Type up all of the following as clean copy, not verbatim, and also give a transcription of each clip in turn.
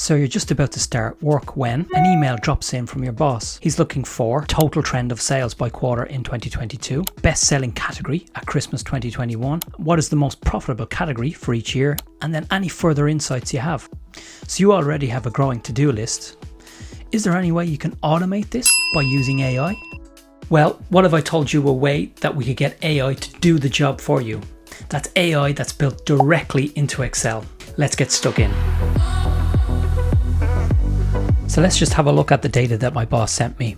So you're just about to start work when an email drops in from your boss. He's looking for total trend of sales by quarter in 2022, best selling category at Christmas 2021, what is the most profitable category for each year, and then any further insights you have. So you already have a growing to-do list. Is there any way you can automate this by using AI? Well, what if I told you a way that we could get AI to do the job for you? That's AI that's built directly into Excel. Let's get stuck in. So let's just have a look at the data that my boss sent me.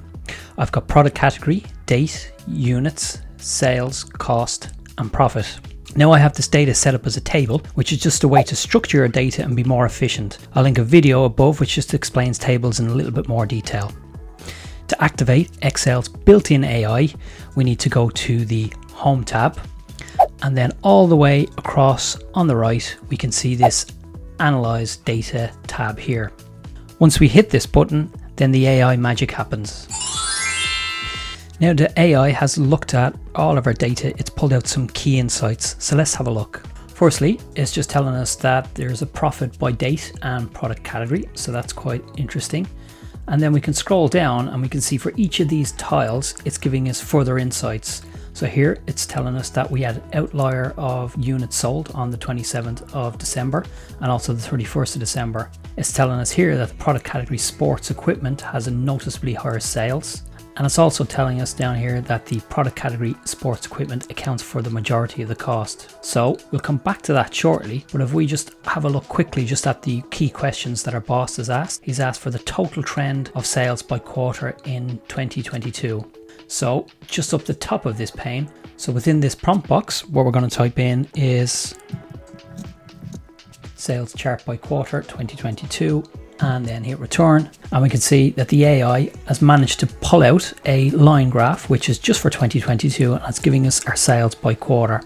I've got product category, date, units, sales, cost, and profit. Now I have this data set up as a table, which is just a way to structure your data and be more efficient. I'll link a video above which just explains tables in a little bit more detail. To activate Excel's built-in AI, we need to go to the Home tab, and then all the way across on the right, we can see this Analyze Data tab here. Once we hit this button, then the AI magic happens. Now the AI has looked at all of our data, it's pulled out some key insights, so let's have a look. Firstly, it's just telling us that there's a profit by date and product category, so that's quite interesting. And then we can scroll down and we can see for each of these tiles, it's giving us further insights. So here it's telling us that we had an outlier of units sold on the 27th of December and also the 31st of December. It's telling us here that the product category sports equipment has a noticeably higher sales. And it's also telling us down here that the product category sports equipment accounts for the majority of the cost. So we'll come back to that shortly, but if we just have a look quickly just at the key questions that our boss has asked. He's asked for the total trend of sales by quarter in 2022. So just up the top of this pane, so within this prompt box, what we're going to type in is sales chart by quarter 2022, and then hit return. And we can see that the AI has managed to pull out a line graph, which is just for 2022, and it's giving us our sales by quarter.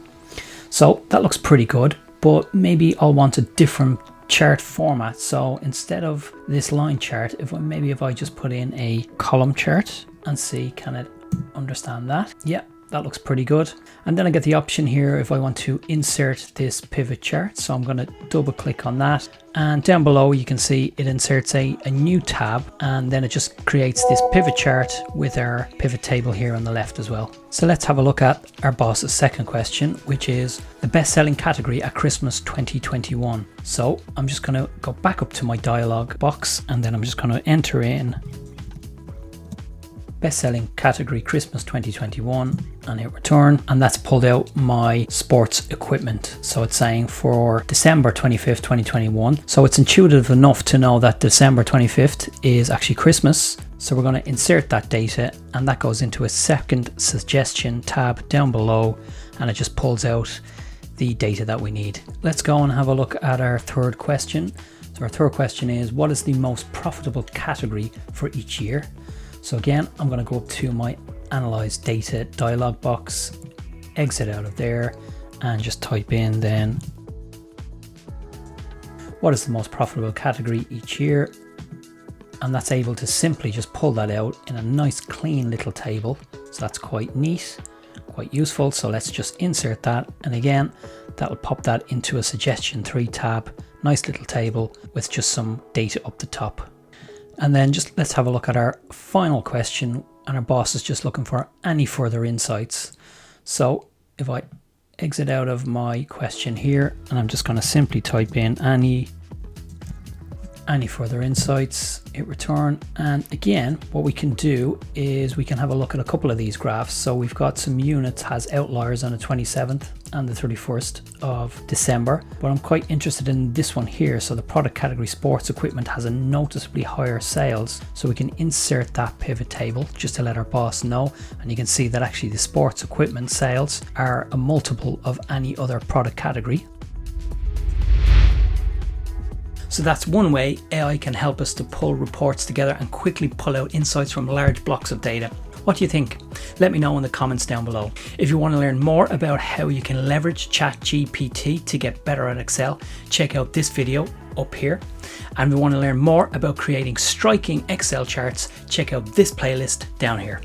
So that looks pretty good, but maybe I'll want a different chart format. So instead of this line chart, if I just put in a column chart and see, can it understand that? Yeah, that looks pretty good. And then I get the option here if I want to insert this pivot chart. So I'm going to double click on that, and down below you can see it inserts a new tab, and then it just creates this pivot chart with our pivot table here on the left as well. So let's have a look at our boss's second question, which is the best selling category at Christmas 2021. So I'm just going to go back up to my dialog box, and then I'm just going to enter in best-selling category Christmas 2021 and hit return, and that's pulled out my sports equipment. So it's saying for December 25th 2021, so it's intuitive enough to know that December 25th is actually Christmas. So we're going to insert that data, and that goes into a second suggestion tab down below, and it just pulls out the data that we need. Let's go and have a look at our third question. So our third question is, what is the most profitable category for each year? So again, I'm going to go up to my Analyze Data dialog box, exit out of there, and just type in then what is the most profitable category each year, and that's able to simply just pull that out in a nice clean little table. So that's quite neat, quite useful. So let's just insert that, and again that will pop that into a suggestion 3 tab, nice little table with just some data up the top. And then just let's have a look at our final question, and our boss is just looking for any further insights. So if I exit out of my question here, and I'm just going to simply type in any further insights, hit return. And again, what we can do is we can have a look at a couple of these graphs. So we've got some units has outliers on the 27th and the 31st of December, but I'm quite interested in this one here. So the product category sports equipment has a noticeably higher sales, so we can insert that pivot table just to let our boss know, and you can see that actually the sports equipment sales are a multiple of any other product category. So that's one way AI can help us to pull reports together and quickly pull out insights from large blocks of data. What do you think? Let me know in the comments down below. If you want to learn more about how you can leverage ChatGPT to get better at Excel, check out this video up here. And if you want to learn more about creating striking Excel charts, check out this playlist down here.